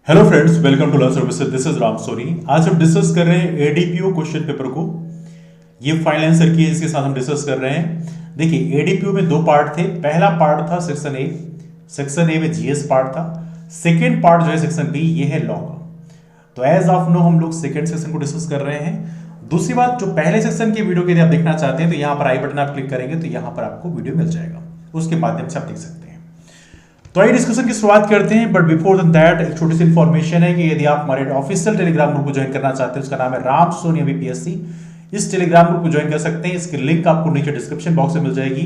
Hello friends, welcome to learn services. This is Ram Soni. आज हम discuss कर रहे हैं एडीपीओ क्वेश्चन पेपर को। ये फाइनल आंसर की है, इसके साथ हम डिस्कस कर रहे हैं। देखिए, एडीपीओ में दो पार्ट थे। पहला पार्ट था सेक्शन ए। सेक्शन ए में जीएस पार्ट था। सेकेंड पार्ट जो है सेक्शन बी, ये है लॉ का। तो एज ऑफ नो हम लोग सेकेंड सेक्शन को डिस्कस कर रहे हैं। दूसरी बात, जो पहले सेक्शन की वीडियो के लिए आप देखना चाहते हैं तो यहाँ पर आई बटन आप क्लिक करेंगे तो यहाँ पर आपको वीडियो मिल जाएगा, उसके माध्यम से आप देख सकते हैं। तो आइए डिस्कशन की शुरुआत करते हैं। बट बिफोर देन दैट एक छोटी सी इन्फॉर्मेशन है कि यदि आप हमारे ऑफिशियल टेलीग्राम ग्रुप को ज्वाइन करना चाहते हैं, उसका नाम है राम सोनी बीपीएससी। इस टेलीग्राम ग्रुप को ज्वाइन कर सकते हैं। इसकी लिंक आपको नीचे डिस्क्रिप्शन बॉक्स में मिल जाएगी।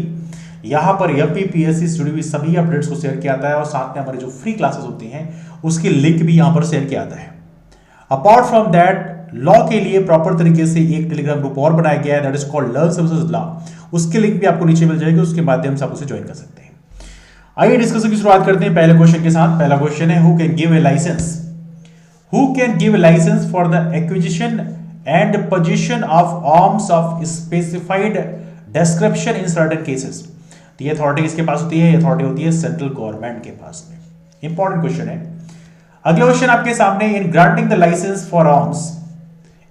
यहाँ पर एमपीपीएससी से जुड़ी हुई सभी अपडेट्स को शेयर किया आता है और साथ में हमारी जो फ्री क्लासेस होती हैं उसकी लिंक भी यहाँ पर शेयर किया आता है। अपार्ट फ्रॉम दैट, लॉ के लिए प्रॉपर तरीके से एक टेलीग्राम ग्रुप और बनाया गया है, that is called learn services law. उसकी लिंक भी आपको नीचे मिल जाएगी, उसके माध्यम से आप उसे ज्वाइन कर सकते हैं। आइए डिस्कशन की शुरुआत करते हैं पहले क्वेश्चन के साथ। पहला क्वेश्चन है, who can give a licence? Who can give a licence for the acquisition and position of arms of specified description in certain cases? तो ये अथॉरिटी किसके पास होती है? अथॉरिटी होती है सेंट्रल गवर्नमेंट के पास में। इंपॉर्टेंट क्वेश्चन है। अगला क्वेश्चन आपके सामने, in granting the license for arms,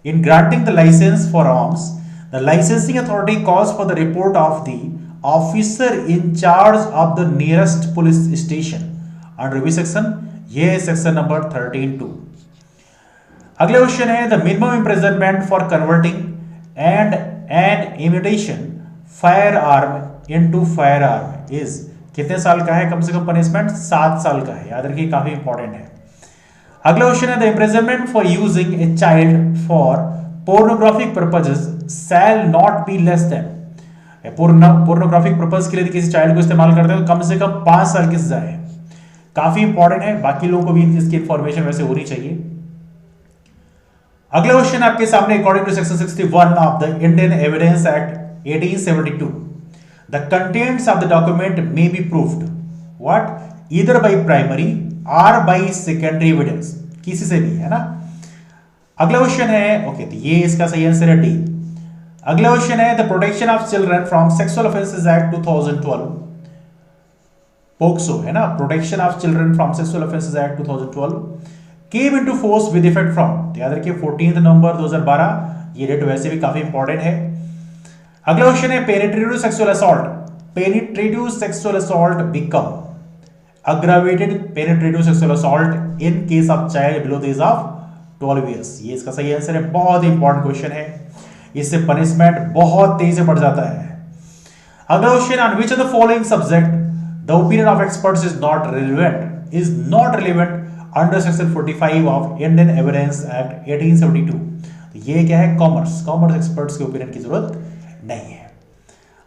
in granting the license for arms, the licensing authority calls for the report of the officer in charge of the nearest police station under which section? ये है section number 13(2). अगला question है, the minimum imprisonment for converting and an imitation firearm into firearm is? कितने साल का है कम से कम punishment? 7 साल का है। याद रखिए, काफी इंपॉर्टेंट है। अगला क्वेश्चन है, the imprisonment for using a child for pornographic purposes shall not be less than? Pornographic purpose के लिए किसी चाइल्ड को इस्तेमाल करते हैं तो कम से कम 5 साल की सजा है। काफी इंपॉर्टेंट है, बाकी लोगों को भी इसकी इंफॉर्मेशन वैसे होनी चाहिए। अगला क्वेश्चन आपके सामने, according to section 61 of the Indian evidence act 1872, the contents of the document may be proved what? Either by primary और बाय सेकेंडरी एविडेंस, किसी से भी, है ना। अगला क्वेश्चन है, ओके, तो ये इसका सही आंसर है डी। अगला क्वेश्चन है, the protection of children from sexual offences act 2012, POCSO, है ना, protection of children from sexual offences act 2012 came into force with effect from? याद रखिए 14 नवंबर 2012। ये डेट वैसे भी काफी इंपॉर्टेंट है। अगला क्वेश्चन है, penetrative sexual assault, penetrative sexual assault become aggravated penetrative sexual assault in case of child below the age of 12 years? ये इसका सही आंसर है। बहुत ही इंपॉर्टेंट क्वेश्चन है, इससे पनिशमेंट बहुत तेजी से बढ़ जाता है। अगला question, on which of the following subject the opinion of experts is not relevant under section 45 of Indian evidence act 1872? तो ये क्या है? कॉमर्स एक्सपर्ट्स के ओपिनियन की जरूरत नहीं है।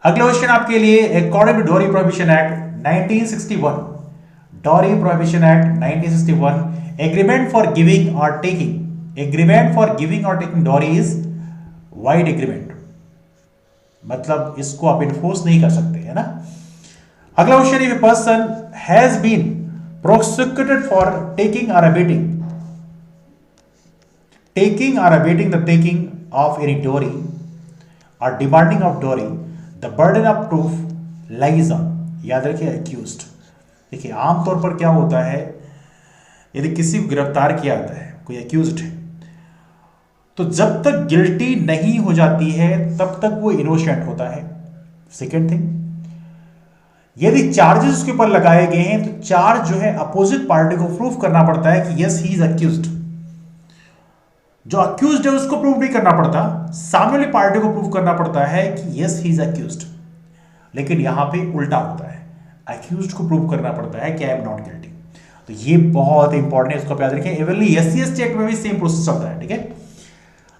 अगला क्वेश्चन आपके लिए, according to dowry prohibition act 1961, dowry prohibition act 1961, agreement for giving और taking dowry is void agreement, मतलब इसको आप इन्फोर्स नहीं कर सकते, है ना। अगला question, if a person has been prosecuted for taking और abetting the taking of any dowry और demanding of dowry, the burden of proof lies on? याद रखिए, एक्यूज्ड। देखिए, आमतौर पर क्या होता है, यदि किसी को गिरफ्तार किया जाता है, कोई एक्यूज्ड है, तो जब तक गिल्टी नहीं हो जाती है तब तक वो इनोसेंट होता है। सेकेंड थिंग, यदि चार्जेस उसके ऊपर लगाए गए हैं तो चार्ज जो है अपोजिट पार्टी को प्रूव करना पड़ता है कि यस ही इज अक्यूज्ड। जो अक्यूज्ड है उसको प्रूव नहीं करना पड़ता, सामने वाली पार्टी को प्रूव करना पड़ता है कि यस ही इज अक्यूज्ड। लेकिन यहां पे उल्टा होता है, अक्यूज्ड को प्रूव करना पड़ता है कि आई एम नॉट गिल्टी। तो ये बहुत इंपॉर्टेंट है, इसको याद रखें। इवनली एससी/एसटी एक्ट में भी सेम प्रोसेस चलता है, ठीक है।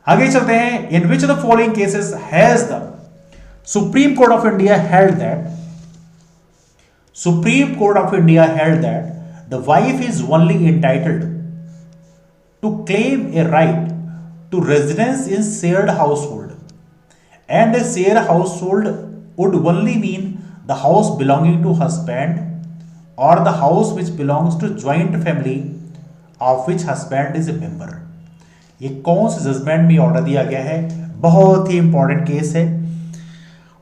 आगे चलते हैं, in which of the following cases has the supreme court of India held that the wife is only entitled to claim a right to residence in shared household and a share household would only mean the house belonging to husband और the house which belongs to joint family of which husband is a member? ये कौन से judgement में order दिया गया है? बहुत ही इंपॉर्टेंट केस है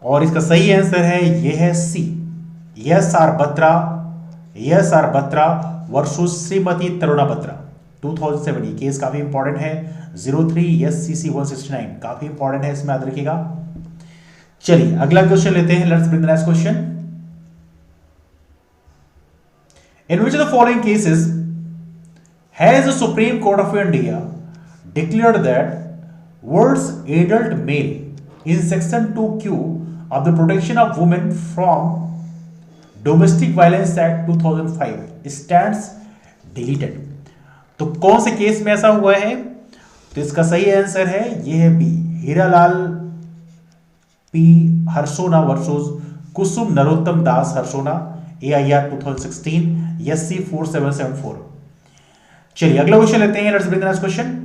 और इसका सही आंसर है, ये है C, S R Batra versus Shrimati Taruna Batra. 2007, ये केस काफी इंपॉर्टेंट है। 03 SCC 169 काफी इंपॉर्टेंट है, इसमें याद रखिएगा। चलिए अगला क्वेश्चन लेते हैं। Let's bring the next question. In which of the following cases has the supreme court of India declared that words adult mail in section 2Q of the Protection of Women from Domestic Violence Act 2005 stands deleted? तो कौन से case में ऐसा हुआ है? तो इसका सही आंसर है ये है बी, हीरालाल पी हर्सोना वर्सेस कुसुम नरोत्तम दास हर्सोना, AIR 2016 SC 4774। चलिए अगला क्वेश्चन लेते हैं। Let's bring the next question.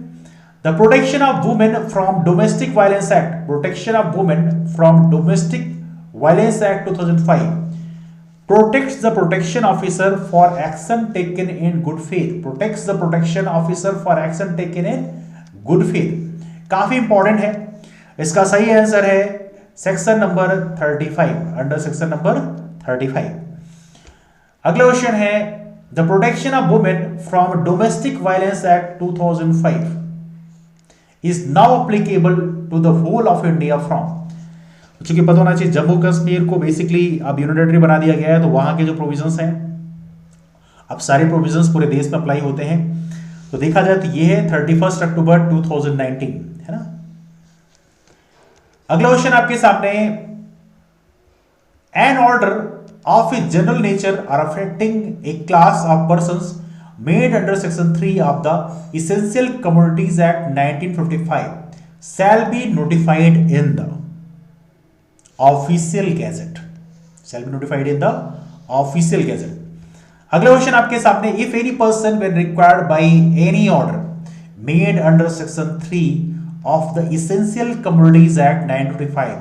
The Protection of Women from Domestic Violence Act, Protection of Women from Domestic Violence Act 2005 protects the protection officer for action taken in good faith, protects the protection officer for action taken in good faith। काफी important है। इसका सही answer है section number 35, under section number 35। अगला question है the protection of women from domestic violence act 2005 is now applicable to the whole of India from, क्योंकि पता होना चाहिए जम्मू कश्मीर को बेसिकली अब यूनियन टेरिटरी बना दिया गया है, तो वहां के जो प्रोविजंस हैं अब सारे प्रोविजंस पूरे देश में अप्लाई होते हैं। तो देखा जाए तो ये है 31 अक्टूबर 2019, है ना। अगला क्वेश्चन आपके सामने, an order of a general nature or affecting a class of persons made under section 3 of the Essential Commodities Act 1955 shall be notified in the official gazette, shall be notified in the official gazette। अगला question आपके सामने, if any person when required by any order made under section 3 of the Essential Commodities Act 1955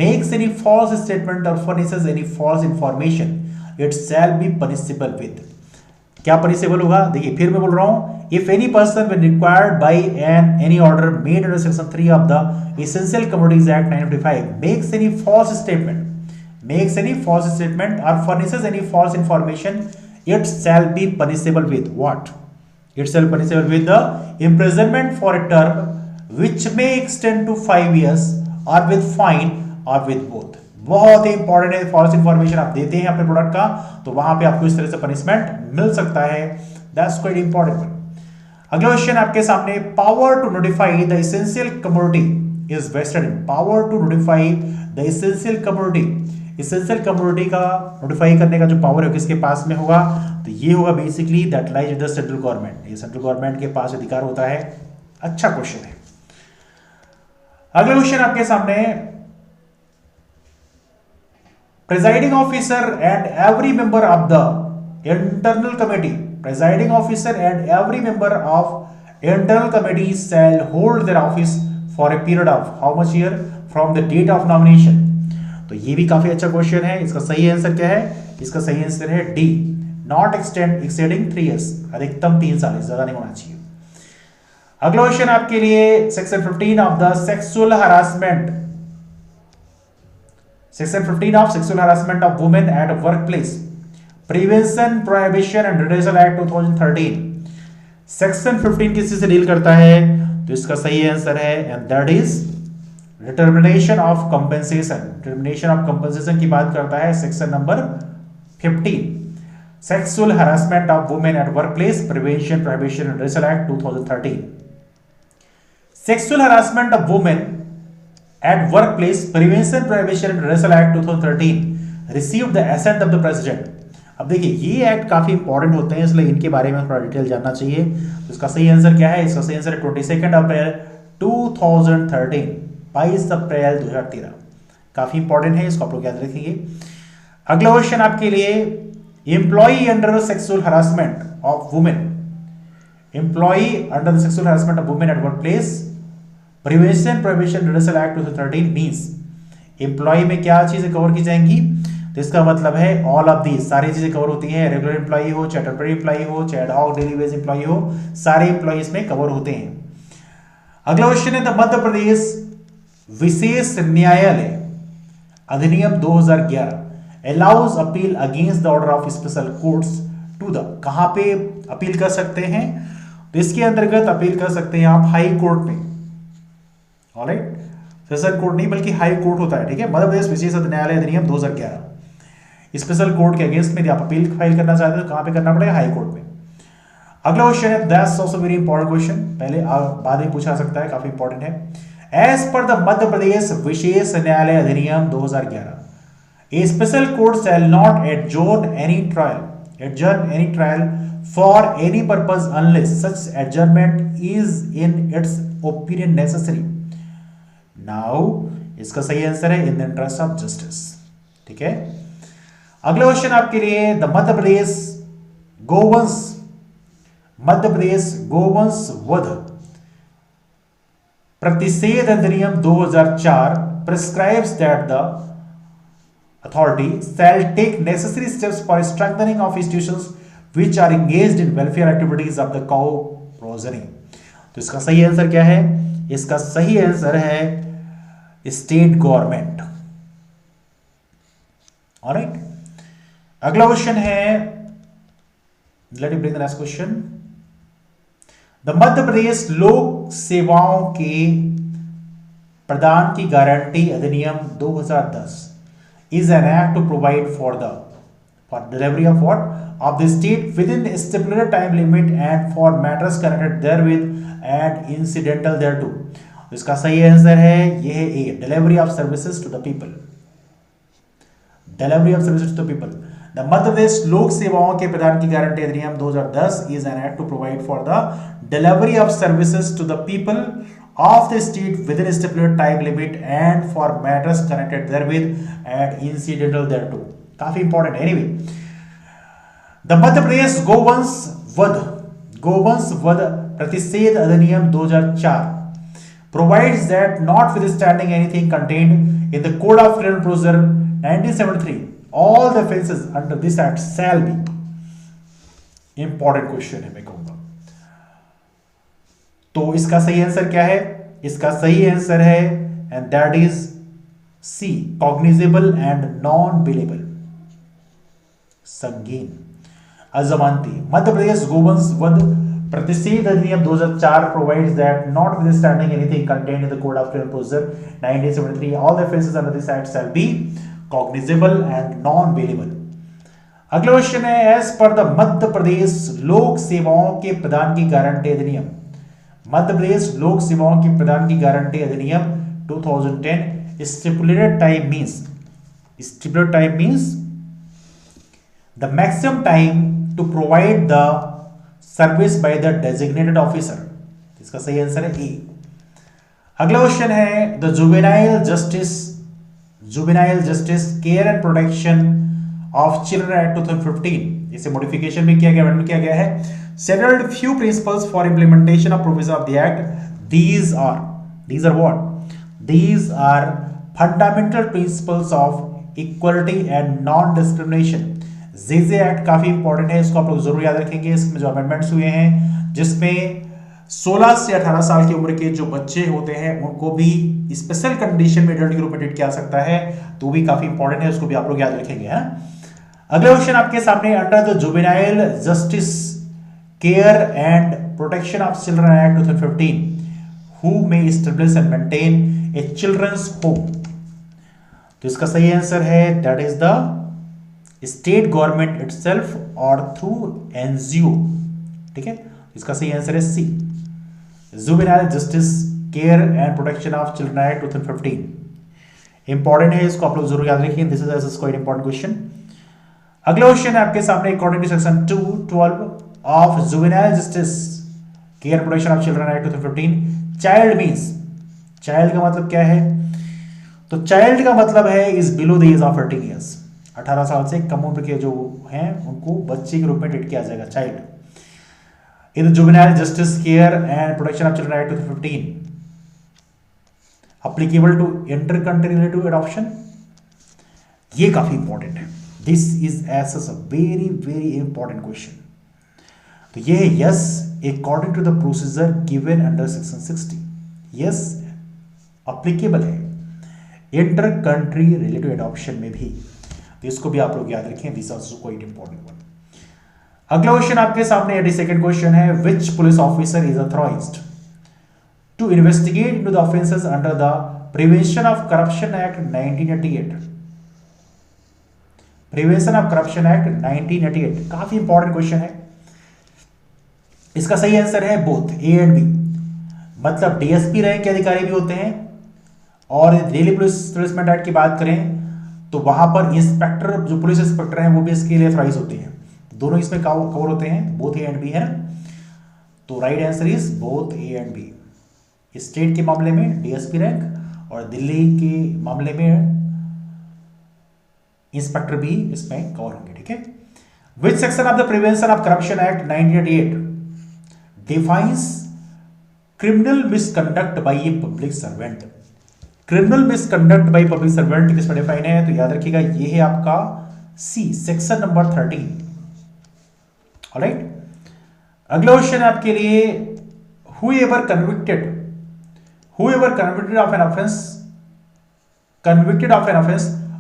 makes any false statement or furnishes any false information, it shall be punishable with, क्या punishable होगा? देखिए फिर मैं बोल रहा हूं, if any person when required by any order made under section 3 of the essential commodities act 1955 makes any false statement और furnishes any false information, it shall be punishable with what? It shall punishable with the imprisonment for a term which may extend to 5 years और with fine और with both. बहुत ही important है, false information आप देते हैं अपने product का तो वहां पे आपको इस तरह से पनिशमेंट मिल सकता है। That's quite important. अगला क्वेश्चन आपके सामने, power to notify the essential commodity is vested in, power to notify the essential commodity, essential commodity का नोटिफाई करने का जो पावर है किसके पास में होगा? तो ये होगा basically that lies with the central government, ये सेंट्रल गवर्नमेंट के पास अधिकार होता है। अच्छा क्वेश्चन है। अगला क्वेश्चन आपके सामने, presiding officer and every member of the internal committee, presiding officer and every member of internal committee shall hold their office for a period of how much year from the date of nomination। तो ये भी काफी अच्छा question है। इसका सही answer क्या है? इसका सही आंसर है डी, नॉट एक्सेडिंग 3 years, अधिकतम 3 साल, ज्यादा नहीं होना चाहिए। अगला क्वेश्चन आपके लिए section 15 of the sexual harassment, Section 15 of Sexual Harassment of Women at Workplace, Prevention, Prohibition and Redressal Act 2013। Section 15 किसी से डील करता है? तो इसका सही आंसर है and that is determination of compensation. Determination of compensation की बात करता है section number 15, Sexual Harassment of Women at Workplace, Prevention, Prohibition and Redressal Act 2013। Sexual Harassment of Women at Workplace, Prevention, Prohibition and Redressal Act 2013 received the assent of the President। अब देखिए ये act काफी important होते हैं इसलिए इनके बारे में थोड़ा डिटेल जानना चाहिए। तो इसका सही आंसर क्या है? इसका सही आंसर है 22 अप्रैल 2013, 22 अप्रैल 2013। काफी इंपॉर्टेंट है, इसको आप लोग याद रखेंगे। अगला क्वेश्चन आपके लिए, employee under sexual harassment of women, employee under the sexual harassment of women at work place, prevention prohibition redressal act 2013 means employ में क्या चीजें कवर की जाएंगी? तो इसका मतलब है ऑल ऑफ दीज, सारी चीजें कवर होती हैं। रेगुलर एम्प्लॉय हो, चाहे टेम्पररी एम्प्लॉय हो, चाहे ad hoc daily base employ हो, सारे एम्प्लॉय इसमें कवर होते हैं। अगला क्वेश्चन है, द मध्य प्रदेश विशेष न्यायालय अधिनियम 2011 allows appeal against the order of special courts to the, कहां पे अपील कर सकते हैं? तो इसके अंतर्गत अपील कर सकते हैं आप हाई कोर्ट में। ऑलराइट, सेशन कोर्ट नहीं बल्कि हाई कोर्ट होता है, ठीक है। मध्य प्रदेश विशेष न्यायालय अधिनियम 2011 स्पेशल कोर्ट के अगेंस्ट में यदि आप अपील फाइल करना चाहते हो तो कहां पे करना पड़ेगा? हाई कोर्ट में। अगला क्वेश्चन है, that's also very important question, पहले बाद में पूछा सकता है, काफी इंपॉर्टेंट है। एज पर द मध्य प्रदेश विशेष न्यायालय अधिनियम 2011 a special court shall not adjourn any trial for any purpose unless such adjournment is in its opinion necessary. Now इसका सही आंसर है in the interest of justice, ठीक है। अगला क्वेश्चन आपके लिए, द मध्य प्रदेश गोवंश वध प्रतिषेध अधिनियम 2004 prescribes that the authority shall take necessary steps for strengthening of institutions which are engaged in welfare activities of the cow progeny। तो इसका सही आंसर क्या है? इसका सही आंसर है स्टेट गवर्नमेंट। ऑलराइट, अगला क्वेश्चन है, let me bring the next question. The Madhya Pradesh लोक सेवाओं के प्रदान की गारंटी अधिनियम 2010 is an act to provide for delivery of what? Of the state within a stipulated time limit and for matters connected therewith and incidental thereto। इसका सही answer है यह है A, delivery of services to the people. Delivery of services to the people. The Madhya Pradesh लोक सेवाओं के प्रदान की गारंटी अधिनियम 2010 is an act to provide for the delivery of services to the people of the state within a stipulated time limit and for matters connected therewith and incidental thereto। काफी important है। Anyway, the Madhya प्रदेश गोवंश वध प्रतिषेध अधिनियम 2004 provides that notwithstanding anything contained in the Code of Criminal Procedure 1973 all the offences under this act shall be। Important question है, मैं कहूंगा। तो इसका सही आंसर क्या है? इसका सही आंसर है and that is C, cognizable and non bailable, संगीन, अजमानती। मध्य प्रदेश गोवंश वध प्रतिषेध अधिनियम 2004 provides that notwithstanding anything contained in the Code of Criminal Procedure 1973 all the offences under this act shall be cognizable and non bailable। अगला question है, as per the Madhya Pradesh लोक सेवाओं के प्रदान की गारंटी अधिनियम, मध्य प्रदेश लोक सेवाओं की प्रदान की गारंटी अधिनियम 2010 stipulated time means the maximum time to provide the service by the designated officer. इसका सही आंसर है ए। अगला क्वेश्चन है, the juvenile justice care and protection of children act 2015, इसे मॉडिफिकेशन भी किया गया, अमेंडमेंट किया गया है। Settled few principles for implementation of provisions of the act. These are what? These are fundamental principles of equality and non-discrimination। JJ act काफी important है, इसको आप लोग जरूर याद रखेंगे। इसमें जो अमेंडमेंट्स हुए हैं जिसमें 16 से 18 साल की उम्र के जो बच्चे होते हैं उनको भी स्पेशल कंडीशन में एडल्ट के रूप में ट्रीट किया सकता है, तो भी काफी इंपॉर्टेंट है, उसको भी आप लोग याद रखेंगे। अगला क्वेश्चन आपके सामने, under the juvenile justice care and protection of children act 2015 who may establish and maintain a children's home। तो इसका सही आंसर है that is the state government itself और थ्रू एनजीओ, ठीक है। इसका सही आंसर है C, juvenile justice care and protection of children act 2015। Important है, इसको आप लोग जरूर याद रखिए, this is quite important question. अगला क्वेश्चन है आपके सामने, according to section 212 of juvenile justice care protection of children act 2015 child means, child का मतलब क्या है? तो child का मतलब है is below the age of 18 years, 18 साल से कम उम्र के जो हैं उनको बच्चे के रूप में ट्रीट किया जाएगा, child। in the juvenile justice care and protection of children act 2015 applicable to inter country relative adoption, ये काफी इंपॉर्टेंट है। this is as a very very important question। तो ये है yes, according to the procedure given under section 60, yes applicable है inter country relative adoption में भी, तो इसको भी आप लोग याद रखें, this also quite important one. अगला क्वेश्चन आपके सामने 82nd क्वेश्चन है, which police officer is authorized to investigate into the offences under the prevention of corruption act 1988। Prevention of corruption act 1988 काफी इंपॉर्टेंट क्वेश्चन है। इसका सही आंसर है both A and B, मतलब डीएसपी रैंक के अधिकारी भी होते हैं, और दिल्ली पुलिस प्लेसमेंट एक्ट की बात करें तो वहां पर इंस्पेक्टर, जो पुलिस इंस्पेक्टर हैं वो भी इसके लिए ऑथराइज होते हैं। दोनों इसमें कवर होते हैं, बोथ ए एंड बी है ना। तो right answer is both A and B. State के मामले में डीएसपी रैंक और दिल्ली के मामले में इंस्पेक्टर भी इसमें कवर होंगे, ठीक है। Which section of the prevention of corruption act 1988 defines criminal misconduct by a public servant. Criminal misconduct by public servant किसमें डिफाइन है, तो याद रखिएगा ये है आपका सी, सेक्शन नंबर 13। ऑलराइट, अगला क्वेश्चन आपके लिए, whoever convicted of an offense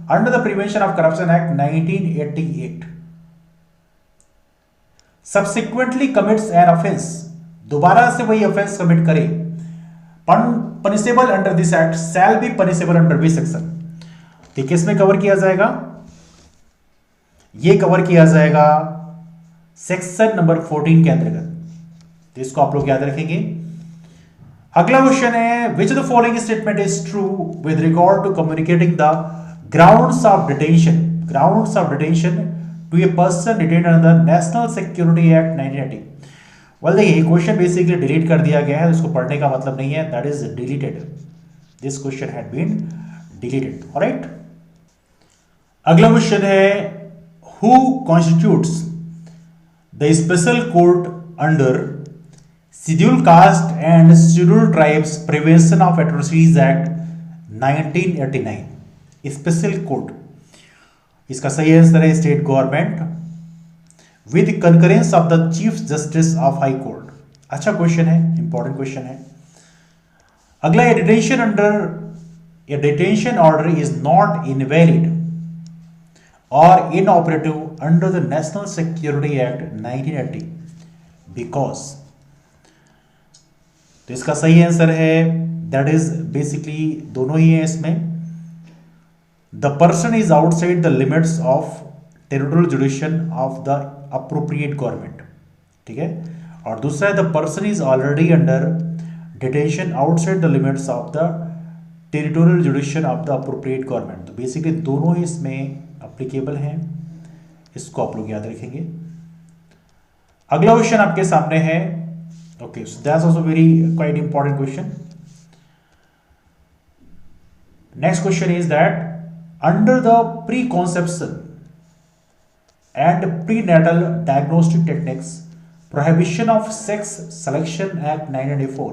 under the Prevention of Corruption Act 1988 subsequently commits an offense, दोबारा से वही ऑफेंस कमिट करे, punishable under this act shall be punishable under which section। तो किसमें cover किया जाएगा, ये कवर किया जाएगा सेक्शन नंबर 14 के अंतर्गत। तो इसको आप लोग याद रखेंगे। अगला क्वेश्चन है, which of the following statement is true with regard to communicating the grounds of detention to a person detained under national security act 1980। Well देखिए, क्वेश्चन बेसिकली डिलीट कर दिया गया है, उसको पढ़ने का मतलब नहीं है, that is deleted. This question had been deleted. Alright, अगला क्वेश्चन है, who constitutes the special court under schedule caste and schedule tribes prevention of atrocities act 1989। Special court, इसका सही आंसर है state government with concurrence of the chief justice of high court. अच्छा question है, important question है। अगला, a detention order is not invalid और inoperative under the national security act 1980 because. तो इसका सही आंसर है, दैट इज बेसिकली दोनों ही है इसमें। The person is outside the limits of territorial जुडिशन of the appropriate government, ठीक है। और दूसरा है, the person is already under detention outside the limits of the territorial जुडिशन of the appropriate government. तो basically दोनों ही इसमें एप्लीकेबल हैं, इसको आप लोग याद रखेंगे। अगला क्वेश्चन आपके सामने है, okay, so that's also very quite important question. Next question is that under the preconception and prenatal diagnostic techniques prohibition of sex selection act 1994,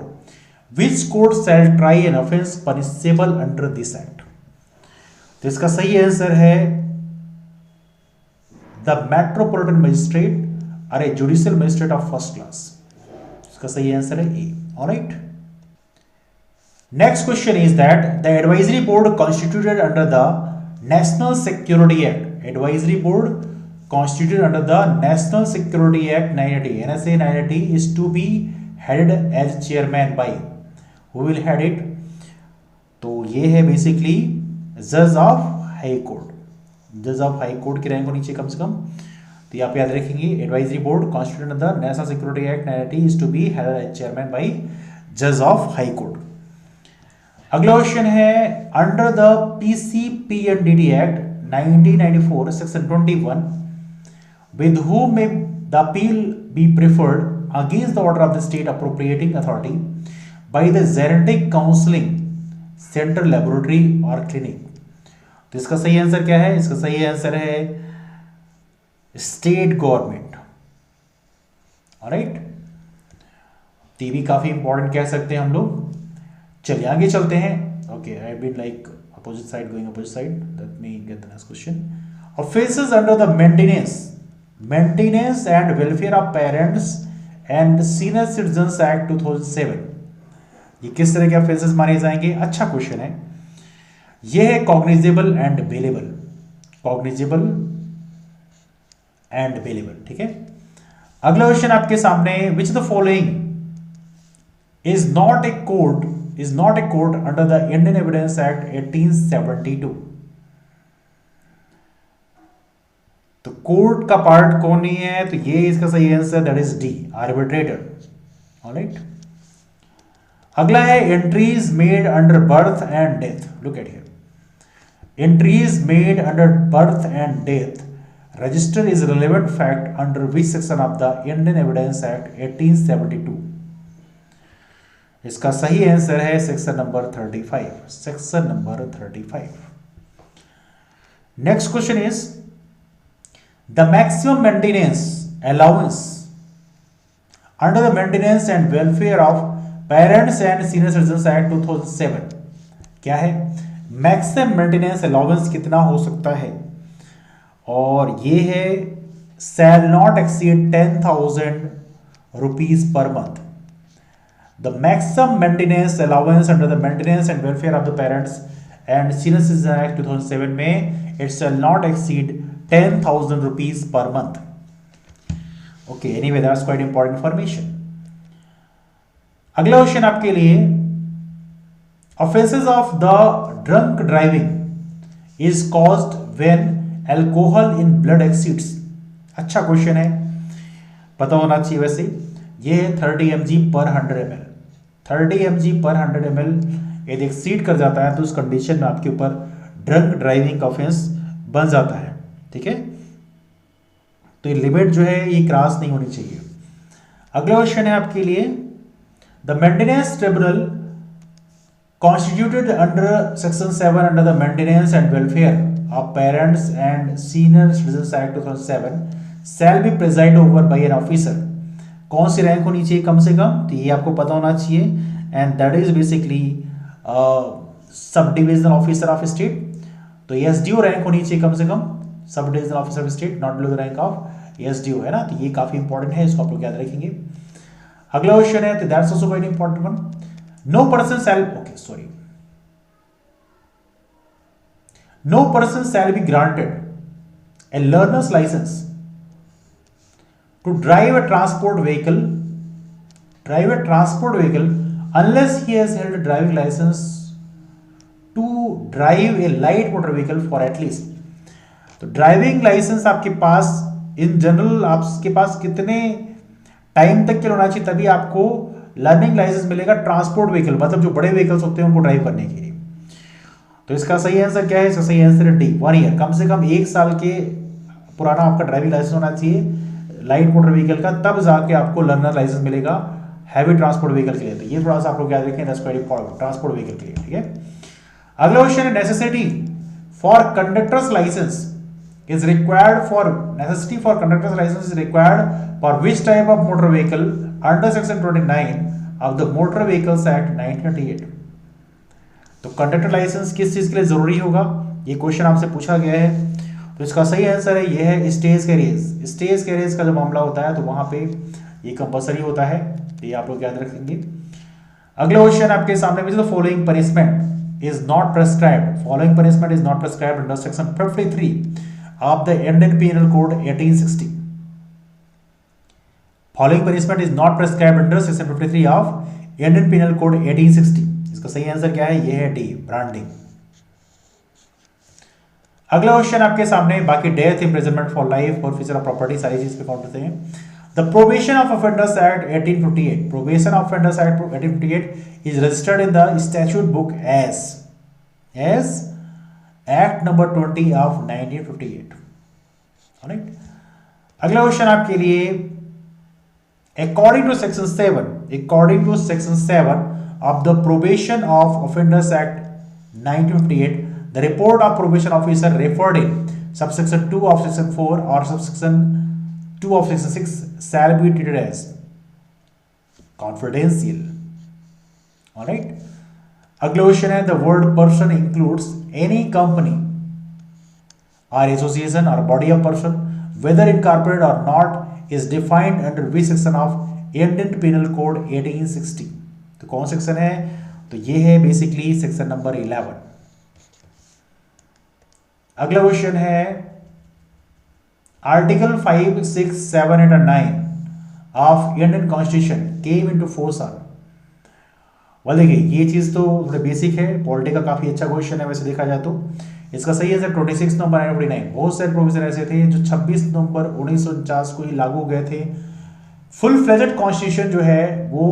which court shall try an offense punishable under this act। तो इसका सही answer है the metropolitan magistrate और a judicial magistrate of first class. इसका सही answer है A. Alright, next question is that the advisory board constituted under the national security act. Advisory board constituted under the national security act 1980, NSA 1980 is to be headed as chairman by, who will head it? तो ये है basically जज of high court. जज of high court की rank होनी चाहिए कम से कम। तो आप याद रखेंगे, advisory board constituted under the national security act 1980 is to be headed as chairman by जज ऑफ हाई कोर्ट। अगला क्वेश्चन है, under the PCPNDD act 1994 section 21 with whom may the appeal be preferred against the order of the state appropriating authority by the genetic counseling center laboratory or clinic। तो इसका सही answer क्या है? इसका सही answer है state government. Alright, तो भी काफी इंपॉर्टेंट कह सकते हैं हम लोग। चलिए आगे चलते हैं। Okay, I been like opposite side going opposite side, let me get the next question. Offences under the maintenance and welfare of parents and senior citizens act 2007, ये किस तरह के ऑफेंसेस माने जाएंगे? अच्छा क्वेश्चन है। ये है cognizable and bailable, cognizable and bailable, ठीक है। अगला क्वेश्चन आपके सामने, which the following is not a court under the Indian evidence act 1872। तो कोर्ट का पार्ट कौन नहीं है, तो ये इसका सही answer that is D, arbitrator. Alright, अगला है entries made under birth and death. Look at here, entries made under birth and death register is relevant fact under which section of the Indian evidence act 1872। इसका सही answer है section number 35, section number 35। Next question is the maximum maintenance allowance under the maintenance and welfare of parents and senior citizen act 2007 क्या है? Maximum maintenance allowance कितना हो सकता है? और ये है shall not exceed 10,000 rupees per month. The maximum maintenance allowance under the maintenance and welfare of the parents and senior citizen act 2007 में it shall not exceed 10,000 rupees per month. Okay, anyway that's quite important information. अगला question आपके लिए, offenses of the drunk driving is caused when alcohol in blood exceeds। अच्छा question है, पता होना चाहिए वैसे। ये है 30 mg पर 100 ml। 30 mg पर 100 ml यदि एक्सीड कर जाता है तो उस कंडीशन में आपके ऊपर ड्रंक ड्राइविंग का ऑफेंस बन जाता है। ठीक है, तो ये लिमिट जो है ये क्रॉस नहीं होनी चाहिए। अगला क्वेश्चन है आपके लिए, the maintenance tribunal constituted under section 7 under the maintenance and welfare of parents and senior citizens act 2007 shall be presided over by an officer। कौन सी रैंक होनी चाहिए कम से कम? तो ये आपको पता होना चाहिए, and that is basically sub divisional officer of state. तो एसडीओ रैंक होनी चाहिए कम से कम, sub divisional officer of state, not below the rank of SDO, है ना। तो ये काफी इंपॉर्टेंट है, इसको आप लोग याद रखेंगे। अगला क्वेश्चन है, तो that's also very important one. No person shall be granted a learner's license to drive a transport vehicle unless he has held a driving license to drive a light motor vehicle for at least। तो driving licence आपके पास in general आपके पास कितने time तक के होना चाहिए, तभी आपको लर्निंग लाइसेंस मिलेगा ट्रांसपोर्ट व्हीकल, मतलब जो बड़े व्हीकल्स होते हैं उनको ड्राइव करने के लिए। तो इसका सही आंसर क्या है? इसका सही आंसर है डी, 1 ईयर, कम से कम 1 साल के पुराना आपका ड्राइविंग लाइसेंस होना चाहिए लाइट मोटर व्हीकल का, तब जाके आपको लर्नर लाइसेंस मिलेगा हैवी ट्रांसपोर्ट व्हीकल के लिए। तो ये थोड़ा सा आप लोग याद रखें, ट्रांसपोर्ट व्हीकल के लिए। ठीक है, अगला क्वेश्चन है, necessity for conductors licence is required for necessity for conductor's license is required for which type of motor vehicle under section 29 of the Motor Vehicles Act 1988। तो कंडक्टर लाइसेंस किस चीज के लिए जरूरी होगा, ये क्वेश्चन आपसे पूछा गया है। तो इसका सही आंसर है ये है स्टेज कैरियर्स। स्टेज कैरियर्स का जब मामला होता है तो वहां पे ये कंपलसरी होता है, तो ये आप लोग याद रखेंगे। अगला क्वेश्चन आपके सामने, which the following punishment is not prescribed, following punishment is not prescribed under section 53 of the Indian Penal Code 1860। Following punishment is not prescribed under section 53 of Indian Penal Code 1860। इसका सही answer क्या है? ये है D, branding. अगला question आपके सामने, बाकी डेथ, इम्प्रिजनमेंट फॉर लाइफ और फ्यूचर ऑफ प्रॉपर्टी सारी चीज पे काउंट होते हैं। The probation of offenders act 1858, probation of offenders act 1858 is registered in the statute book as act number 20 of 1958। Alright, अगला क्वेश्चन आपके लिए, according to section 7 of the probation of offenders act 1958 the report of probation officer referred in subsection 2 of section 4 और subsection 2 of section 6 shall be treated as confidential. Alright, अगला question है, the word person includes any company or association or body of person whether incorporated or not is defined under which section of Indian Penal Code 1860। तो कौन section है? तो ये है basically section number 11। अगला question है, article 5, 6, 7, 8 और 9 of Indian constitution came into force on. Well देखिए ये चीज तो थोड़ा बेसिक है, पॉलिटी का काफी अच्छा क्वेश्चन है वैसे देखा जाए तो। इसका सही आंसर 26 नवंबर 1949। बहुत सारे प्रोविजन ऐसे थे जो 26 नवंबर 1949 को ही लागू हो गए थे। फुल फ्लेजेड कॉन्स्टिट्यूशन जो है वो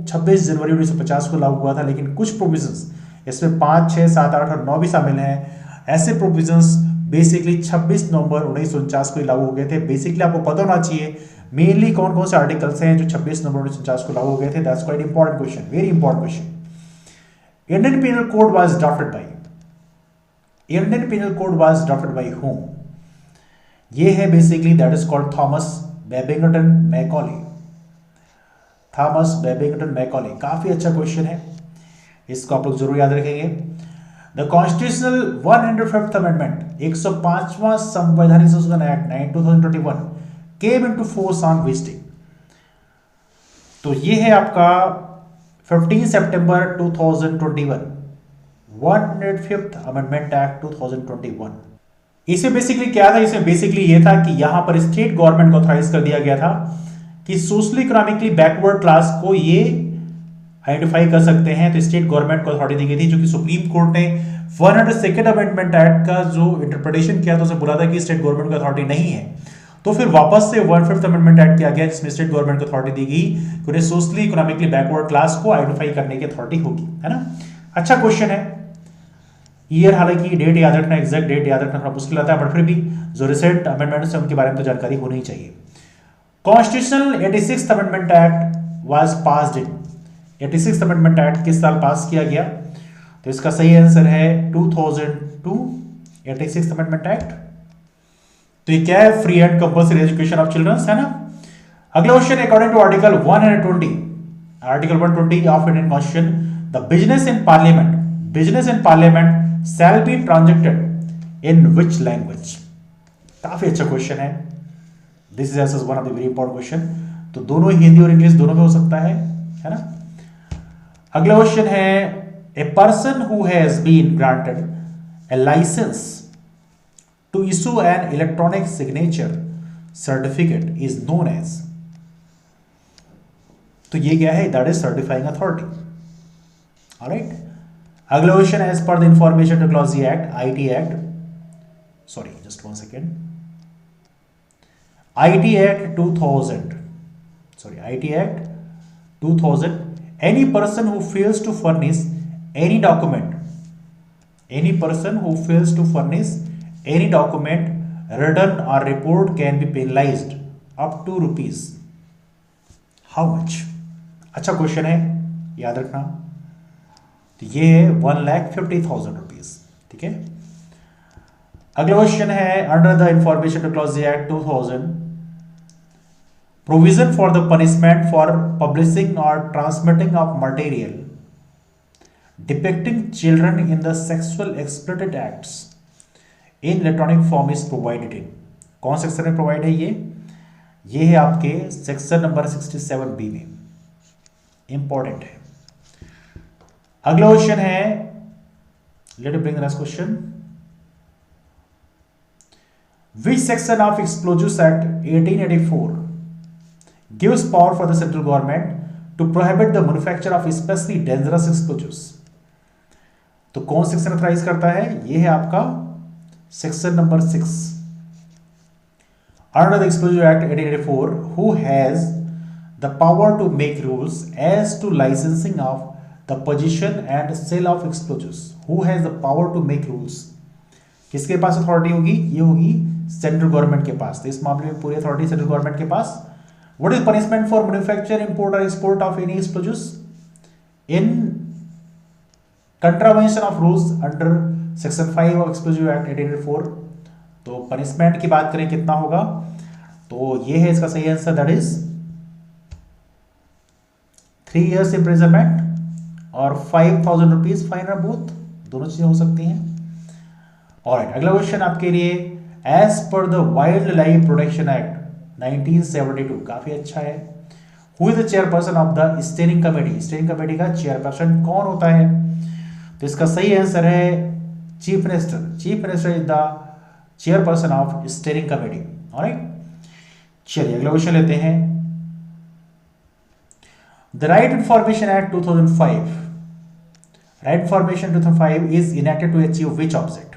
26 जनवरी 1950 को लागू हुआ था, लेकिन कुछ प्रोविजंस इसमें 5, 6, 7, 8 और 9 भी शामिल हैं। ऐसे प्रोविजंस बेसिकली 26 नवंबर 1949 को ही लागू हो गए थे। बेसिकली आपको पता होना चाहिए मेनली कौन कौन से आर्टिकल्स हैं जो 26 नवंबर 1949 को लागू हो गए थे। That's quite important question, very important question. Indian penal code was drafted bye, Indian penal code was drafted bye whom? ये है basically that is called Thomas Babington Macaulay. Thomas Babington Macaulay, काफी अच्छा क्वेश्चन है, इसको आप लोग जरूर याद रखेंगे। द कॉन्स्टिट्यूशनल 105th अमेंडमेंट, 105वां संवैधानिक संशोधन act 2021 came into force on which day? तो ये है आपका 15 सितंबर 2021, 105th अमेंडमेंट एक्ट 2021। इसमें बेसिकली क्या था? इसमें बेसिकली ये था कि यहां पर स्टेट गवर्नमेंट को ऑथराइज कर दिया गया था कि सोशली इकोनॉमिकली बैकवर्ड क्लास को ये आइडेंटिफाई कर सकते हैं। तो स्टेट गवर्नमेंट को अथॉरिटी दी गई थी, जो कि सुप्रीम कोर्ट ने 102nd अमेंडमेंट एक्ट का जो इंटरप्रिटेशन किया तो उसे बोला था कि स्टेट गवर्नमेंट को अथॉरिटी नहीं है। तो फिर वापस से 1/5 अमेंडमेंट एक्ट किया गया जिसमें स्टेट गवर्नमेंट को अथॉरिटी दी गई कि उन्हें सोशली इकोनॉमिकली बैकवर्ड क्लास को आइडेंटिफाई करने की अथॉरिटी होगी, है ना। अच्छा क्वेश्चन है। ईयर, हालांकि डेट याद रखना, एग्जैक्ट डेट याद रखना थोड़ा मुश्किल आता है, बट फिर भी जो रिसेंट अमेंडमेंट्स है उनके बारे में तो जानकारी होनी ही चाहिए। Constitutional 86th amendment act was passed in, 86th amendment act किस साल पास किया गया? तो इसका सही आंसर है 2002, 86th अमेंडमेंट एक्ट। तो ये क्या है? Free and compulsory education of childrens, है ना। अगला question, according to article 120, article 120 of Indian constitution, the business in parliament shall be transacted in which language? काफी अच्छा क्वेश्चन है। This is also one of the very important question. तो दोनों हिंदी और English दोनों में हो सकता है ना। अगला क्वेश्चन है, a person who has been granted a licence to issue an electronic signature certificate is known as. तो ये क्या है? That is certifying authority. Alright. अगला question, as per the information technology act, IT act, sorry just 1 second, IT act 2000, any person who fails to furnish any document written or report can be penalized up to rupees how much? अच्छा question है, याद रखना। तो ये है 1,50,000 rupees, ठीक है। अगला क्वेश्चन है, under the information technology act 2000, provision for the punishment for publishing और transmitting of material depicting children in the sexual exploited acts in electronic form is provided in. कौन सेक्शन में प्रोवाइड है ये है आपके सेक्शन नंबर 67B में, important है। अगला क्वेश्चन है, let me bring the next question, which section of explosives act 1884 gives power for the central government to prohibit the manufacture of especially dangerous explosives? तो कौन सेक्शन ऑथराइज करता है? ये है आपका section number 6। Under the explosive act 1884, who has the power to make rules as to licensing of the possession and sale of explosives? Who has the power to make rules? किसके पास authority होगी? ये होगी central government के पास। तो इस मामले में पूरी अथॉरिटी सेंट्रल गवर्नमेंट के पास। What is punishment for manufacture, import or export of any explosives in contravention of rules under section 5 of Explosive Act 1884? तो पनिशमेंट की बात करें कितना होगा, तो ये है इसका सही answer, that is 3 years imprisonment और 5,000 रुपीज फाइन और बोथ, दोनों चीजें हो सकती हैं। ऑलराइट, अगला क्वेश्चन आपके लिए, as per the wild life protection act 1972, काफी अच्छा है। Who is the chairperson of the steering committee? Steering committee का चेयरपर्सन कौन होता है? तो इसका सही आंसर है chief minister. Chief minister is the chairperson of steering committee. Alright, चलिए अगला क्वेश्चन लेते हैं। The right information act 2005, right information 2005 is enacted to achieve which object?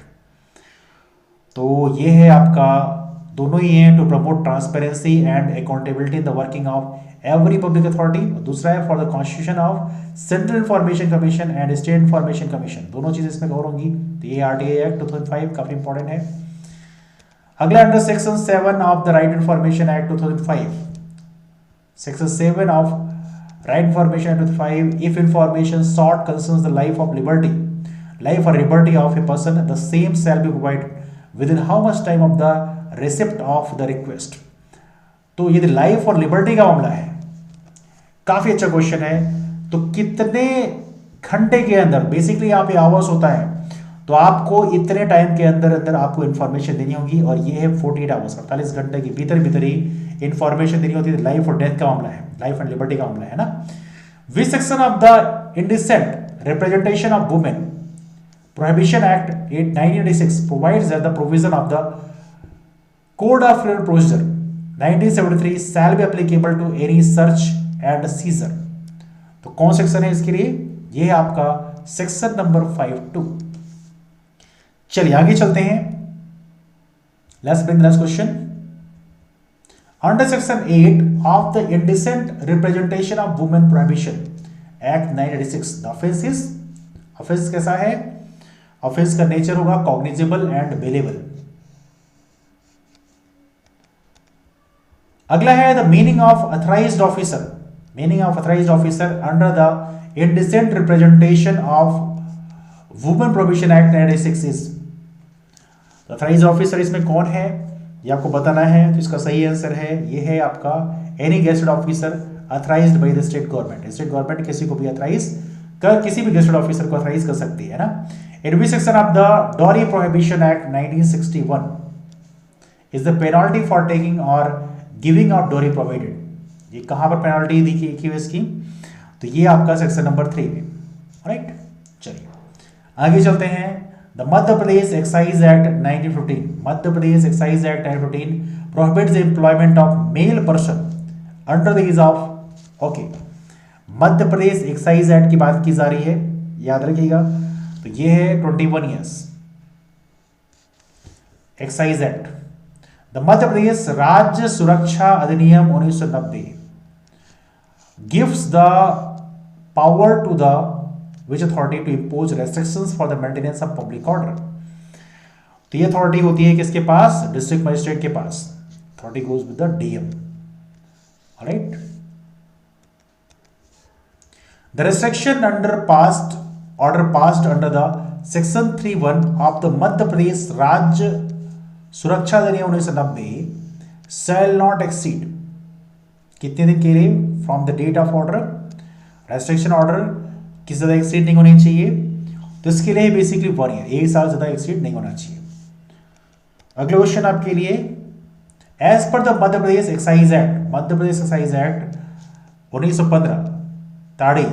तो ये है आपका, दोनों ही हैं to promote transparency and accountability in the working of every public authority, दूसरा है for the constitution of central information commission and state information commission, दोनों चीजें इसमें कवर होंगी। तो ये आरटीआई एक्ट 2005 काफी इंपॉर्टेंट है। अगला under section 7 of the right information act 2005, section 7 of right information act 2005, if information sought concerns the life or liberty of a person, the same shall be provided within how much time of the receipt of the request। तो यदि life और liberty का मामला है, काफी अच्छा question है। तो कितने घंटे के अंदर, बेसिकली यहाँ पे आवर्स होता है, तो आपको इतने टाइम के अंदर अंदर आपको इन्फॉर्मेशन देनी होगी, और ये है 48 आवर्स, 48 घंटे के भीतर भीतर ही इन्फॉर्मेशन देनी होती है। लाइफ और डेथ का मामला है, लाइफ एंड लिबर्टी का मामला है ना। विच section of the indecent representation of women prohibition act 1986 provides that the provision of the Code of Criminal Procedure 1973 shall be applicable to any search and seizure। तो कौन section है इसके लिए? ये है आपका सेक्शन नंबर 52। चलिए आगे चलते हैं। Let's bring the next question. Under section 8 of the indecent representation of women prohibition act 1986, the offence is, offence कैसा है? ऑफेंस का नेचर होगा कॉग्निजेबल एंड बेलेबल। अगला है the meaning of authorised officer, meaning of authorised officer under the indecent representation of women prohibition act 1986 is. Authorised officer इसमें कौन है ये आपको बताना है। तो इसका सही आंसर है, ये है आपका any gazetted officer authorised by the state government. State government किसी को भी अथराइज कर, किसी भी गेस्टेड ऑफिसर को अथराइज कर सकती है ना। In which section of the Dowry Prohibition Act 1961 is the penalty for taking or giving out dowry provided? ये कहां पर पेनल्टी लिखी हुई इसकी? तो ये आपका सेक्शन नंबर 3 में, राइट। चलिए आगे चलते हैं। The Madhya Pradesh excise act 1915, Madhya Pradesh excise act 1915 prohibits the employment of male person under the age of, okay, Madhya Pradesh excise act की बात की जा रही है, याद रखिएगा। तो ये है 21 years excise act. The Madhya Pradesh राज्य सुरक्षा अधिनियम 1990 gives the power to the which authority to impose restrictions for the maintenance of public order. तो ये अथॉरिटी होती है किसके पास? डिस्ट्रिक्ट मजिस्ट्रेट के पास। Authority goes with the DM, right. The restriction under past order passed under the section 31 of the Madhya Pradesh राज्य सुरक्षा अधिनियम 1990 shall not exceed, कितने दिन के लिए? From the date of order. Restriction order किस ज्यादा एक्सीड नहीं होनी चाहिए, तो इसके लिए बेसिकली 1 ईयर, 1 साल ज्यादा एक्सीड नहीं होना चाहिए। अगला क्वेश्चन आपके लिए, as per the Madhya Pradesh excise act, Madhya Pradesh excise act 1915 toddy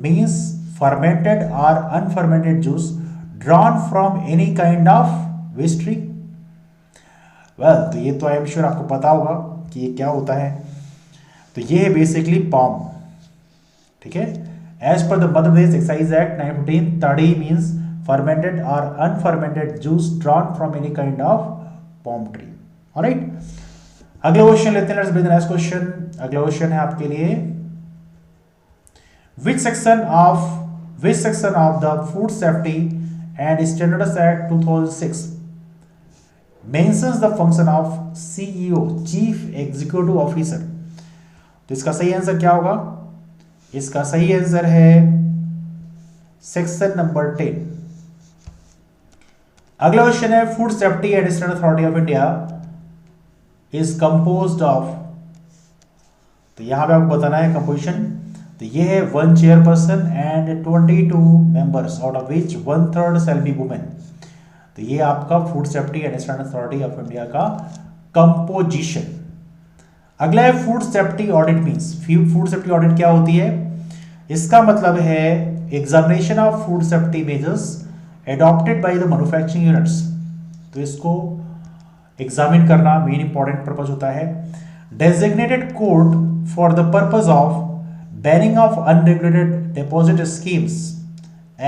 means fermented or unfermented juice drawn from any kind of waste tree। well, तो ये तो आई एम श्योर आपको पता होगा कि ये क्या होता है। तो ये है बेसिकली palm, ठीक है। As per the Madhya Pradesh excise act 1915 toddy means fermented or unfermented juice drawn from any kind of palm tree, alright. अगला क्वेश्चन लेते हैं, let's bring the next question. अगला क्वेश्चन है आपके लिए, which section of the Food Safety and Standards Act 2006 mentions the function of CEO, Chief Executive Officer? तो इसका सही आंसर क्या होगा? इसका सही आंसर है सेक्शन नंबर 10। अगला क्वेश्चन है, food safety and standard authority of India is composed of, तो यहां पे आपको बताना है कंपोजिशन। तो ये है 1 chairperson and 22 members out of which 1/3 shall be women. तो ये आपका food safety and standard authority of India का कंपोजिशन। अगला है food safety audit means, food safety audit क्या होती है? इसका मतलब है examination of food safety measures adopted by the manufacturing units. तो इसको एग्जामिन करना मेन इंपॉर्टेंट पर्पज होता है। Designated court for the purpose of banning of unregulated deposit schemes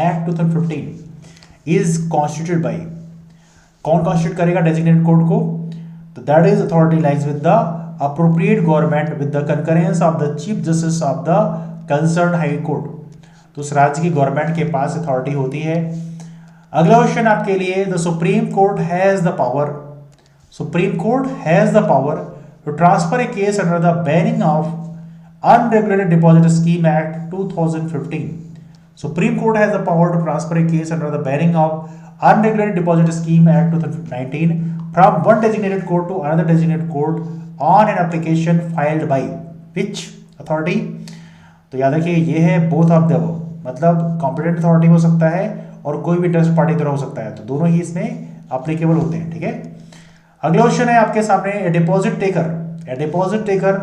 act 2015 is constituted by, कौन कॉन्स्टिट्यूट करेगा डेजिग्नेटेड कोर्ट को? तो that is authority lies with the appropriate government with the concurrence of the chief justice of the concern high court. तो उस राज्य की government के पास अथॉरिटी होती है। अगला क्वेश्चन आपके लिए, the supreme court has the power, supreme court has the power to transfer a case under the banning of unregulated deposit scheme act 2015। Supreme Court has the power to transfer a case under the banning of unregulated deposit scheme act 2019 from one designated court to another designated court on an application filed by which authority? तो याद रखिए ये है both of the above, मतलब competent authority हो सकता है और कोई भी इंटरेस्ट पार्टी द्वारा हो सकता है, तो दोनों ही इसमें अप्लीकेबल होते हैं। ठीक है, अगला क्वेश्चन है आपके सामने, ए deposit taker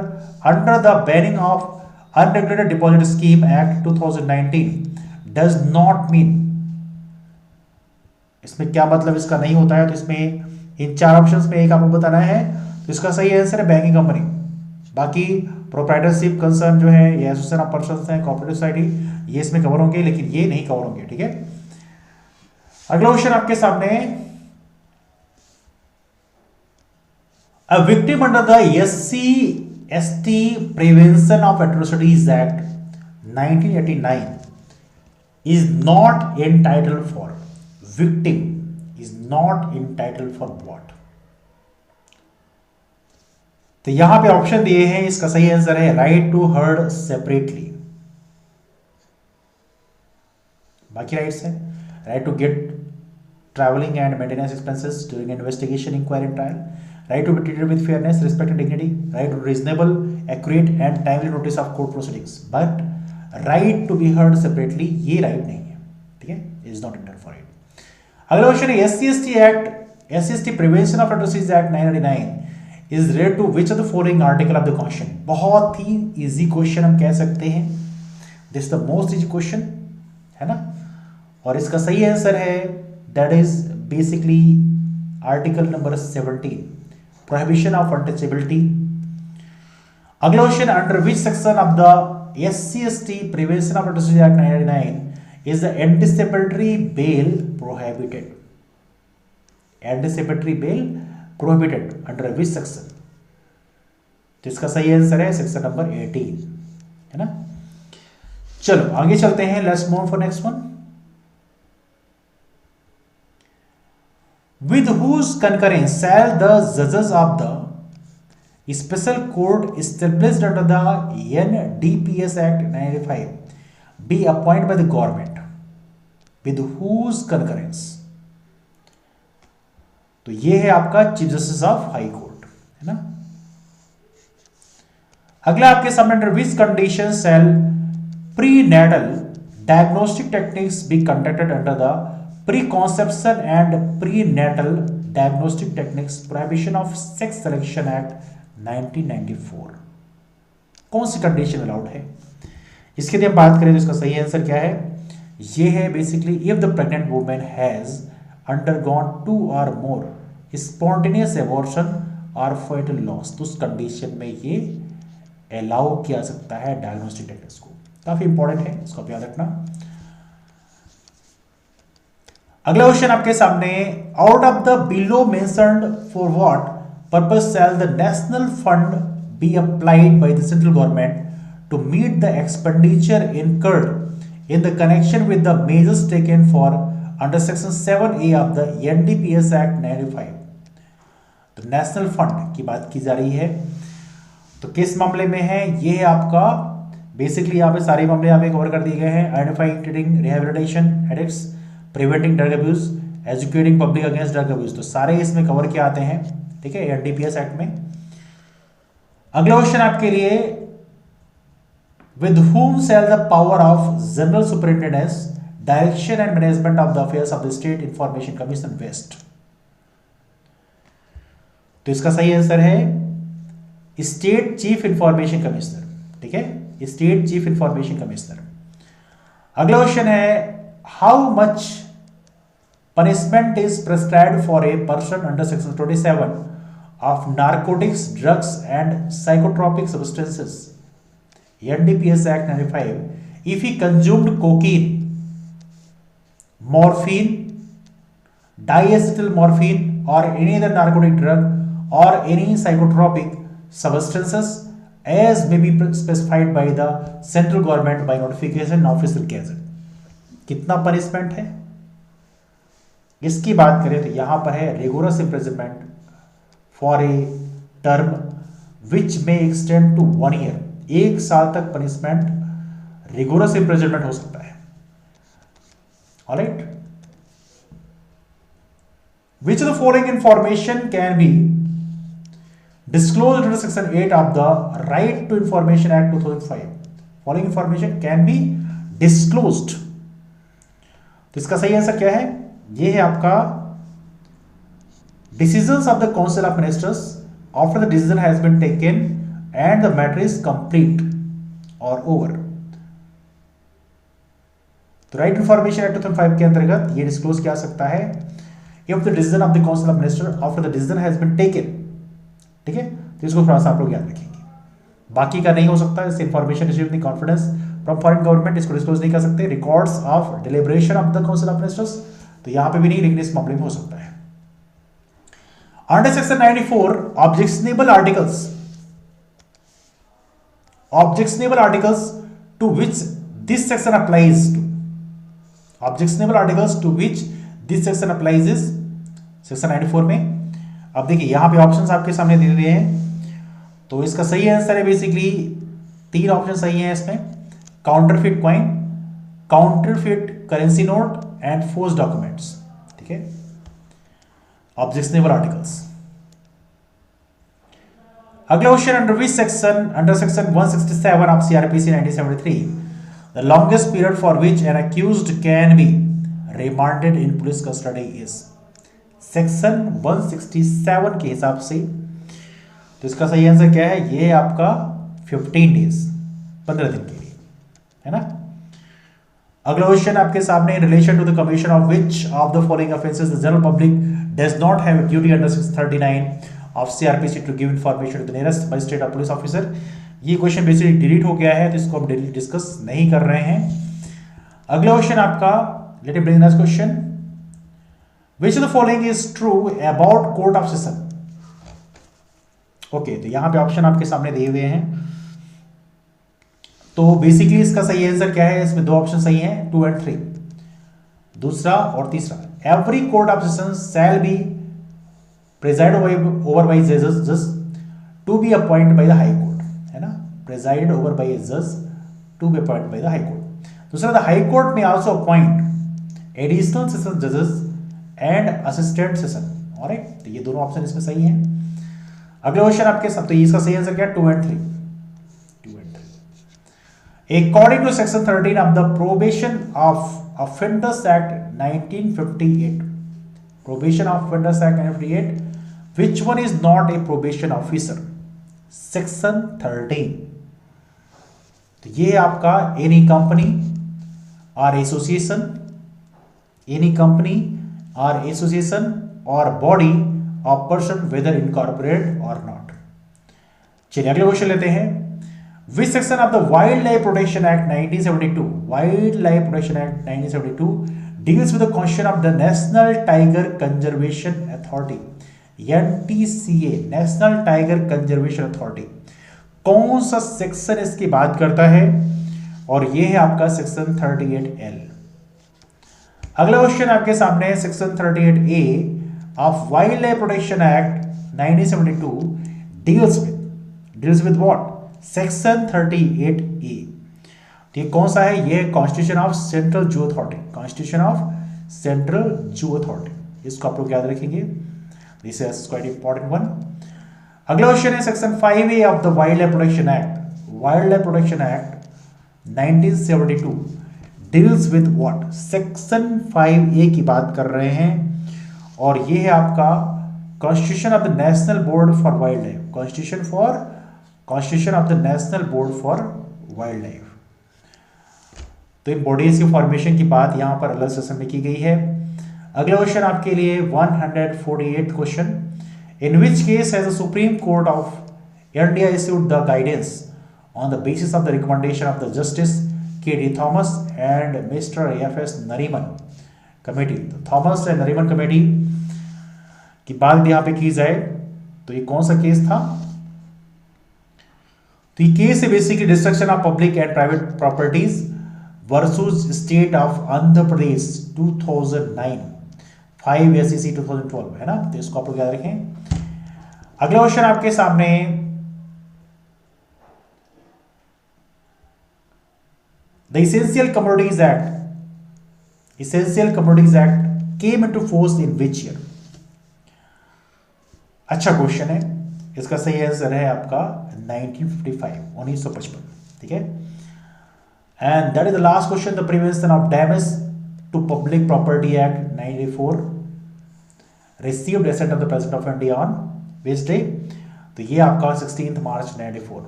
under the banning of unregulated deposit scheme act 2019 does not mean, इसमें क्या मतलब इसका नहीं होता है? तो इसमें इन चार ऑप्शंस में एक आपको बताना है, तो इसका सही आंसर है बैंकिंग कंपनी। बाकी प्रोप्राइटरशिप कंसर्न जो है, ये एसोसिएशन ऑफ पर्सन्स है, कोऑपरेटिव सोसाइटी, ये इसमें कवर होंगे, लेकिन ये नहीं कवर होंगे। ठीक है, अगला क्वेश्चन आपके सामने, a victim under the SC/ST prevention of atrocities act 1989 is not entitled for, victim is not entitled for what? तो यहां पे ऑप्शन दिए हैं, इसका सही आंसर है राइट टू हर्ड सेपरेटली। बाकी राइट्स है, right to get travelling and maintenance expenses during investigation, inquiry and trial, right to be treated with fairness, respect and dignity, right to reasonable, accurate and timely notice of court proceedings, but right to be heard separately ये right नहीं है। ठीक है, is not inter for it. अगला question है, SC/ST prevention of atrocities act 1999 is related to which of the following article of the constitution? बहुत ही easy question हम कह सकते हैं, this the most easy question है ना, और इसका सही आंसर है that is basically article number 17, prohibition of untouchability. अगला question, under which section of the SC/ST Prevention of Atrocities Act 1999 is the anticipatory bail prohibited? Anticipatory bail prohibited under which section? तो इसका सही answer है section number 18, है ना। चलो आगे चलते हैं, let's move for next one. With whose concurrence shall the judges of the Special Court established under the NDPS Act 1995 be appointed by the government? With whose concurrence? तो ये है आपका chief justice of high court, है ना। अगला आपके सामने, under which condition shall prenatal diagnostic techniques be conducted under the preconception and prenatal diagnostic techniques prohibition of sex selection act 1994? कौन सी कंडीशन अलाउड है? इसके लिए बात करें तो इसका सही आंसर क्या है? ये है basically, if the pregnant women has undergone 2 or more spontaneous abortion और फेटल लॉस, तो उस कंडीशन में ये अलाउ किया सकता है डायग्नोस्टिक टेक्निक्स को। काफी इंपॉर्टेंट है, इसको याद रखना। अगला क्वेश्चन आपके सामने, out of the below mentioned for what purpose shall the national fund be applied by the central government to meet the expenditure incurred in the connection with the measures taken for under section 7A of the NDPS Act 95? तो national fund की बात की जा रही है, तो किस मामले में है ये? आपका बेसिकली यहाँ पे सारे मामले यहाँ पे कवर कर दिए गए हैं। Identifying, treating, rehabilitation addicts, preventing drug abuse, educating public against drug abuse, तो सारे इसमें कवर किए आते हैं। ठीक है, एनडीपीएस एक्ट में। अगला क्वेश्चन आपके लिए, with whom shall the power of general superintendence, direction and management of the affairs of the state information commission vest? तो इसका सही आंसर है स्टेट चीफ इंफॉर्मेशन कमिश्नर। ठीक है, स्टेट चीफ इंफॉर्मेशन कमिश्नर। अगला क्वेश्चन है, how much punishment is prescribed for a person under section 27 of narcotics, drugs and psychotropic substances NDPS Act 95, if he consumed cocaine, morphine, diacetylmorphine, or any other narcotic drug or any psychotropic substances as may be specified by the central government by notification official gazette. कितना punishment है? इसकी बात करें तो यहां पर है rigorous imprisonment for a term which may extend to 1 year. 1 साल तक पनिशमेंट रिगोरस इम्प्रिजनमेंट हो सकता है. Alright, which of the following information can be disclosed under section 8 of the Right to Information Act 2005? Following information can be disclosed. तो इसका सही answer क्या है? ये है आपका decisions of the Council of Ministers after the decision has been taken and the matter is complete or over. तो right information act 2005 के अंतर्गत ये डिस्क्लोज किया सकता है if the decision of the Council of Ministers after the decision has been taken. ठीक है, तो इसको थोड़ा सा आप लोग याद रखेंगे. बाकी का नहीं हो सकता. इस information received in confidence from foreign government, इसको डिस्क्लोज नहीं कर सकते. Records of deliberation of the council of ministers, तो यहां पे भी नहीं, लेकिन इस मामले में हो सकता है. Under section 94 objectionable articles, objectionable articles to which this section applies to, objectionable articles to which this section applies is section 94 में. अब देखिए यहां पे ऑप्शंस आपके सामने दे दिए हैं, तो इसका सही आंसर है बेसिकली 3 ऑप्शन सही हैं इसमें. Counterfeit coin, counterfeit currency note and force documents. ठीक है, ऑब्जेक्शनेबल आर्टिकल्स. अगला question, under which section, under section 167 of CrPC 1973 the longest period for which N accused can be remanded in police custody is. Section 167 के हिसाब से, तो इसका सही answer क्या है? ये आपका 15 डेज, 15 दिन के लिए, है ना. अगला क्वेश्चन आपके सामने, in relation to the commission of which of the following offences the general public does not have duty under section 39 of CrPC to give information to the nearest magistrate और police officer. ये question basically delete हो गया है, तो इसको हम discuss नहीं कर रहे हैं. अगला क्वेश्चन आपका, late me bring this question, which of the following is true about court of session. Okay, तो यहां पे ऑप्शन आपके सामने दिए हुए हैं. तो बेसिकली इसका सही आंसर क्या है? इसमें 2 ऑप्शन सही हैं, 2 and 3, दूसरा और तीसरा. Every court of session shall be preside over by जजेस to be appointed by the high court, है ना. प्रेजाइडेड ओवर बाय जज to be appointed by the high court. दूसरा, द हाई कोर्ट में आल्सो अपॉइंट एडिशनल सेशन जजेस and assistant session. Alright, तो ये दोनों ऑप्शन इसमें सही हैं. अगला क्वेश्चन आपके साथ, तो इसका सही आंसर क्या है? 2 and 3, 2 and 3. According to section 13 of the probation of offenders act 1958, probation of offenders act 1958, which one is not a probation officer? Section 13. तो ये आपका एनी कंपनी और association, any company or association or body of person whether incorporated or not. चलिए अगले question लेते हैं. Which section of the Wildlife Protection Act 1972, Wildlife Protection Act 1972 deals with the question of the National Tiger Conservation Authority, NTCA, National Tiger Conservation Authority. कौन सा section इसकी बात करता है? और ये है आपका सेक्शन 38L. अगला क्वेश्चन आपके सामने है, section 38A of wild life protection act 1972 deals with what? Section 38A. ठीक, कौन सा है? ये constitution of central zoo authority, constitution of central zoo authority. इसको आप लोग याद रखेंगे, this is quite important one. अगला क्वेश्चन है, section 5A of the wild life protection act, wild life protection act 1972 deals with what? Section 5A की बात कर रहे हैं, और ये है आपका constitution of the national board for wild life, constitution of the national board for wild life. तो इन बॉडीज की फॉर्मेशन की बात यहां पर अलग सेशन में की गई है. अगला क्वेश्चन आपके लिए 148th question, in which case has the supreme court of India issued the guidance on the basis of the recommendation of the Justice K.D. Thomas and Mr. F.S. Nariman Committee. तो Thomas and Nariman committee की बात यहाँ पे की जाए तो ये कौन सा केस था? तो ये केस है basically destruction of public and private properties versus state of Andhra Pradesh 2009 5 SEC 2012 है ना, तो इसको आप लोग याद रखें। अगला क्वेश्चन आपके सामने, the Essential Commodities Act came into force in which year? अच्छा क्वेश्चन है, इसका सही आंसर है आपका 1955। ठीक है, and that is the last question. The prevention of damage to public property act 1984 received asset of the president of India on which day? तो ये आपका 16 मार्च 1994।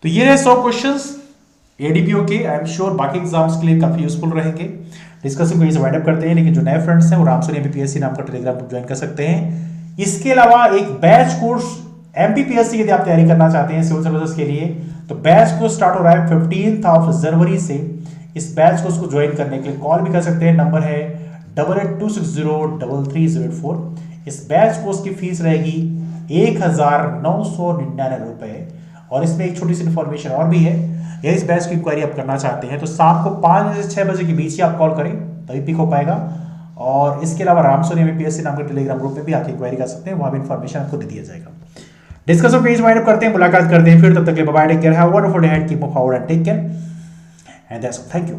तो ये रहे 100 क्वेश्चंस एडीपीओ के। आई एम श्योर बाकी एग्जाम्स के लिए काफी यूजफुल रहेंगे। डिस्कसिंग को यहीं से वाइंड अप करते हैं, लेकिन जो नए फ्रेंड्स हैं वो रामसोनी एमपीपीएससी नाम का टेलीग्राम ग्रुप ज्वाइन कर सकते हैं। इसके अलावा एक बैच कोर्स एमपीपीएससी यदि आप तैयारी करना चाहते हैं सिविल सर्विसेज के लिए, तो बैच कोर्स स्टार्ट हो रहा है 15 जनवरी से। इस बैच कोर्स को ज्वाइन करने के लिए कॉल भी कर सकते हैं, नंबर है 8826033084। इस बैच कोर्स की फीस रहेगी 1999 रुपए। और इसमें एक छोटी सी इन्फॉर्मेशन और भी है, यदि इस बैच की इंक्वायरी आप करना चाहते हैं तो शाम को 5 से 6 बजे के बीच ही आप कॉल करें, तभी पिक हो पाएगा। और इसके अलावा रामसोनी एमपीपीएससी नाम के टेलीग्राम ग्रुप में भी आके इंक्वायरी कर सकते हैं, वहां भी इन्फॉर्मेशन आपको दे दिया जाएगा। डिस्कशन पेज वाइंड अप करते हैं, मुलाकात करते हैं फिर, तब तक के लिए bye bye, take care, have a wonderful day ahead, keep move forward and take care, and that's all, thank you.